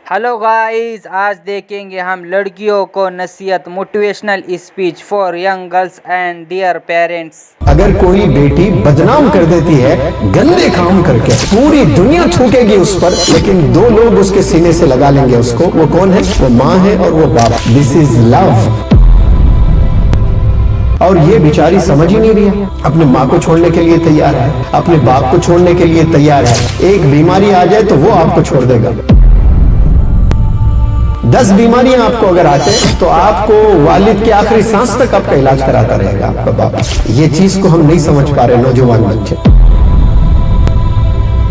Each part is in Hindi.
हेलो गाइस, आज देखेंगे हम लड़कियों को नसीहत motivational speech for young girls and their parents. अगर कोई बेटी बदनाम कर देती है गंदे काम करके, पूरी दुनिया थूकेगी उस पर, लेकिन दो लोग उसके सीने से लगा लेंगे उसको। वो कौन है? वो माँ है और वो बाप। This is love. और ये बेचारी समझ ही नहीं रही है, अपने माँ को छोड़ने के लिए तैयार है, अपने बाप को छोड़ने के लिए तैयार है। एक बीमारी आ जाए तो वो आपको छोड़ देगा। 10 बीमारियां आपको अगर आते तो आपको वालिद के आखिरी सांस तक आपका इलाज कराता रहेगा आपका बाप। ये चीज को हम नहीं समझ पा रहे नौजवान बच्चे।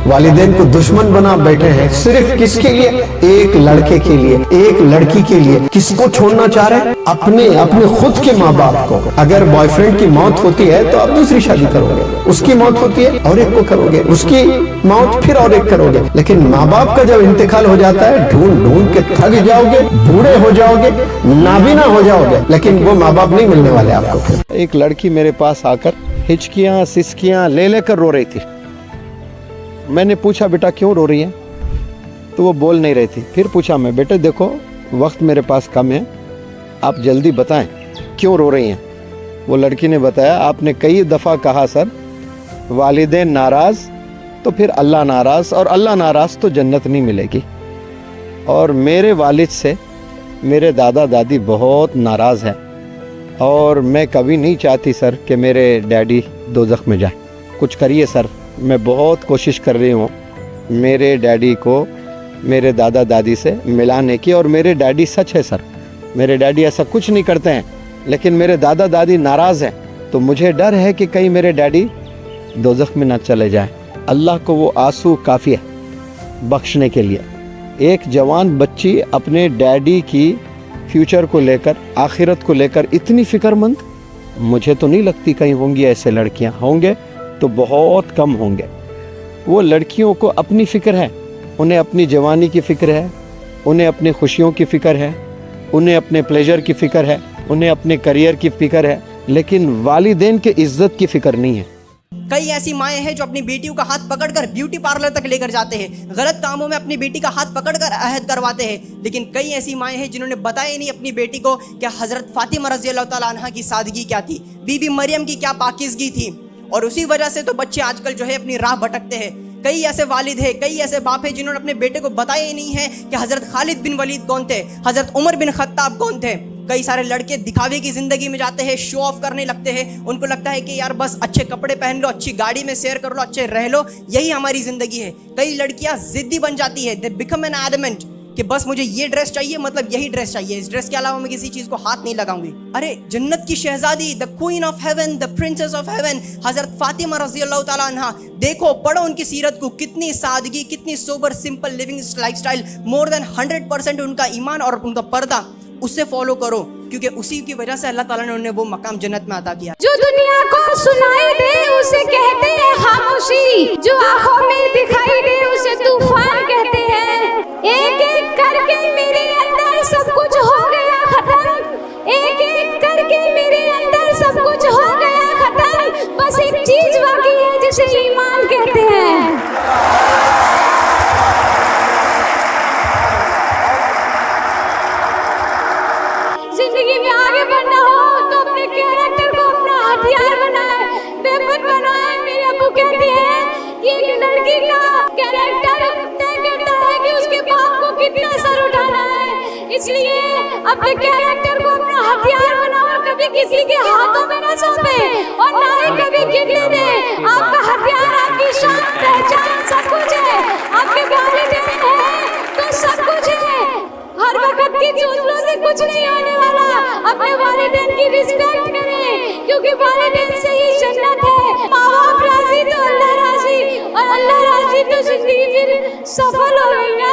वालिदैन को दुश्मन बना बैठे हैं सिर्फ किसके लिए? एक लड़के के लिए, एक लड़की के लिए। किसको छोड़ना चाह रहे हैं? अपने खुद के माँ बाप को। अगर बॉयफ्रेंड की मौत होती है तो आप दूसरी शादी करोगे, उसकी मौत होती है और एक को करोगे, उसकी मौत फिर और एक करोगे। लेकिन माँ बाप का जब इंतकाल हो जाता है, ढूंढ ढूंढ के थक जाओगे, बूढ़े हो जाओगे, नाबीना हो जाओगे, लेकिन वो माँ बाप नहीं मिलने वाले आपको। फिर एक लड़की मेरे पास आकर हिचकियां सिसकियां ले लेकर रो रही थी। मैंने पूछा बेटा क्यों रो रही है? तो वो बोल नहीं रही थी। फिर पूछा मैं, बेटे देखो वक्त मेरे पास कम है, आप जल्दी बताएं क्यों रो रही हैं। वो लड़की ने बताया, आपने कई दफ़ा कहा सर वालिदैन नाराज़ तो फिर अल्लाह नाराज़, और अल्लाह नाराज़ तो जन्नत नहीं मिलेगी। और मेरे वालिद से मेरे दादा दादी बहुत नाराज़ हैं और मैं कभी नहीं चाहती सर कि मेरे डैडी दोज़ख में जाए। कुछ करिए सर, मैं बहुत कोशिश कर रही हूँ मेरे डैडी को मेरे दादा दादी से मिलाने की। और मेरे डैडी सच है सर, मेरे डैडी ऐसा कुछ नहीं करते हैं, लेकिन मेरे दादा दादी नाराज़ हैं तो मुझे डर है कि कहीं मेरे डैडी दोज़ख में न चले जाएं। अल्लाह को वो आंसू काफ़ी है बख्शने के लिए। एक जवान बच्ची अपने डैडी की फ्यूचर को लेकर, आखिरत को लेकर इतनी फ़िक्रमंद मुझे तो नहीं लगती कहीं होंगी ऐसे लड़कियां। होंगे तो बहुत कम होंगे। वो लड़कियों को अपनी फ़िक्र है, उन्हें अपनी जवानी की फ़िक्र है, उन्हें अपनी खुशियों की फ़िक्र है, उन्हें अपने प्लेजर की फ़िक्र है, उन्हें अपने करियर की फ़िक्र है, लेकिन वालिदैन के इज़्ज़त की फ़िक्र नहीं है। कई ऐसी माएँ हैं जो अपनी बेटियों का हाथ पकड़कर ब्यूटी पार्लर तक लेकर जाते हैं, गलत कामों में अपनी बेटी का हाथ पकड़कर अहद करवाते हैं। लेकिन कई ऐसी माएँ हैं जिन्होंने बताया नहीं अपनी बेटी को कि हज़रत फातिमा रज़ी अल्लाह तआला अन्हा की सादगी क्या थी, बीबी मरियम की क्या पाकीज़गी थी। और उसी वजह से तो बच्चे आजकल जो है अपनी राह भटकते हैं। कई ऐसे वालिद हैं, कई ऐसे बाप हैं जिन्होंने अपने बेटे को बताया ही नहीं है कि हज़रत खालिद बिन वलीद कौन थे, हज़रत उमर बिन खत्ताब कौन थे। कई सारे लड़के दिखावे की ज़िंदगी में जाते हैं, शो ऑफ करने लगते हैं। उनको लगता है कि यार बस अच्छे कपड़े पहन लो, अच्छी गाड़ी में शेयर कर लो, अच्छे रह लो, यही हमारी ज़िंदगी है। कई लड़कियां ज़िद्दी बन जाती है, दे बिकम एन एडमेंट कि बस मुझे ये ड्रेस चाहिए, मतलब यही ड्रेस चाहिए, इस ड्रेस के अलावा मैं किसी चीज़ को हाथ नहीं लगाऊंगी। अरे जन्नत की शहजादी, the queen of haven, the princess of haven, हज़रत फातिमा रज़ी अल्लाह तआला अन्हा, देखो पढ़ो उनकी सीरत को, कितनी सादगी, कितनी sober simple living lifestyle, more than 100% उनका ईमान और उनका पर्दा, उससे फॉलो करो, क्योंकि उसी की वजह से अल्लाह ताला ने उन्हें वो मकाम जन्नत में अता किया। जो दुनिया को सुनाई दे उसे कहते हैं खामोशी, जो आंखों में दिखाई दे उसे तूफान कहते हैं। एक एक करके मेरे अंदर सब कुछ हो गया खत्म, एक एक करके मेरे अंदर सब कुछ हो गया खत्म, बस एक चीज बाकी है जिसे ईमान कहते हैं। जिंदगी में आगे बढ़ना हो तो अपने कैरेक्टर को अपना हथियार बनाए, वेपन बनाए। मेरे अब्बू कहते हैं कि एक लड़की का कैरेक्टर तय करता है कि उसके बाप को कितना सर उठाना है। इसलिए अपने कैरेक्टर को अपना हथियार बनाओ और कभी किसी के हाथों में ना सौंपे और ना ही कभी गिरने दे। आपका हथियार आपकी शान, पहचान सब कुछ है। आपके वालिदैन हैं तो सब कुछ है। हर वक्त की चुगलियों से कुछ नहीं होने वाला। अपने वालिदैन की रिस्पेक्ट करें, क्योंकि वालिदैन से ही जन्नत है। माँ बाप राजी तो अल्लाह राजी, और अल्लाह राजी तो जिंदगी फिर सफल होगी ना।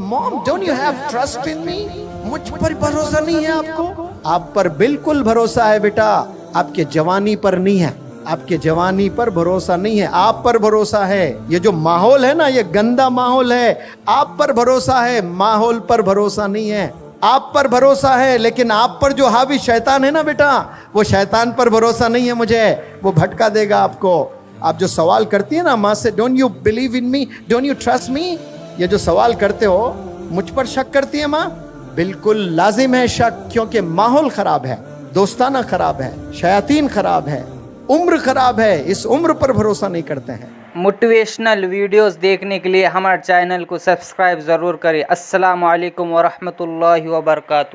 Mom, don't you have trust in me? मुझ पर भरोसा नहीं है आपको? आप पर बिल्कुल भरोसा है बेटा, आपके जवानी पर नहीं है। आपके जवानी पर भरोसा नहीं है, आप पर भरोसा है। ये जो माहौल है ना, ये गंदा माहौल है, आप पर भरोसा है, माहौल पर भरोसा नहीं है। आप पर भरोसा है, लेकिन आप पर जो हावी शैतान है ना बेटा, वो शैतान पर भरोसा नहीं है मुझे, वो भटका देगा आपको। आप जो सवाल करती है ना माँ से, don't you believe in me, don't you trust me, ये जो सवाल करते हो मुझ पर शक करती है माँ? बिल्कुल लाजिम है शक, क्योंकि माहौल खराब है, दोस्ताना खराब है, शयातीन खराब है, उम्र खराब है, इस उम्र पर भरोसा नहीं करते हैं। मोटिवेशनल वीडियोस देखने के लिए हमारे चैनल को सब्सक्राइब ज़रूर करें। अस्सलामु अलैकुम व रहमतुल्लाहि व बरकातहू।